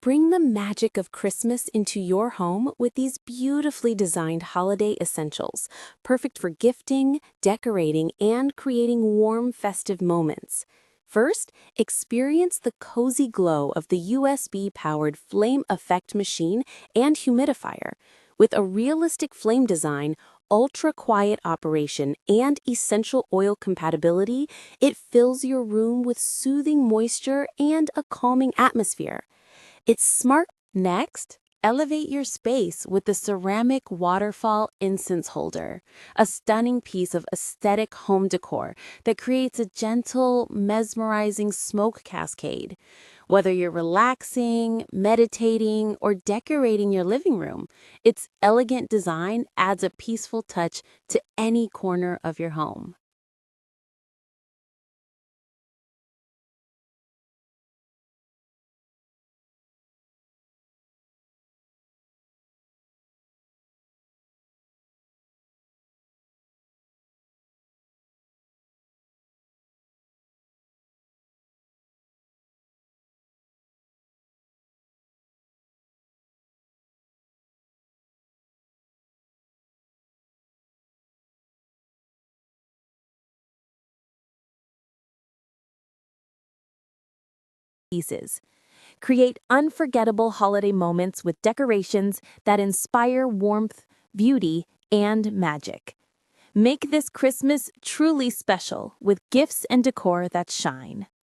Bring the magic of Christmas into your home with these beautifully designed holiday essentials, perfect for gifting, decorating, and creating warm, festive moments. First, experience the cozy glow of the USB-powered flame effect machine and humidifier. With a realistic flame design, ultra-quiet operation, and essential oil compatibility, it fills your room with soothing moisture and a calming atmosphere. It's smart. Next, elevate your space with the Ceramic Waterfall Incense Holder, a stunning piece of aesthetic home decor that creates a gentle, mesmerizing smoke cascade. Whether you're relaxing, meditating, or decorating your living room, its elegant design adds a peaceful touch to any corner of your home. Pieces. Create unforgettable holiday moments with decorations that inspire warmth, beauty, and magic. Make this Christmas truly special with gifts and decor that shine.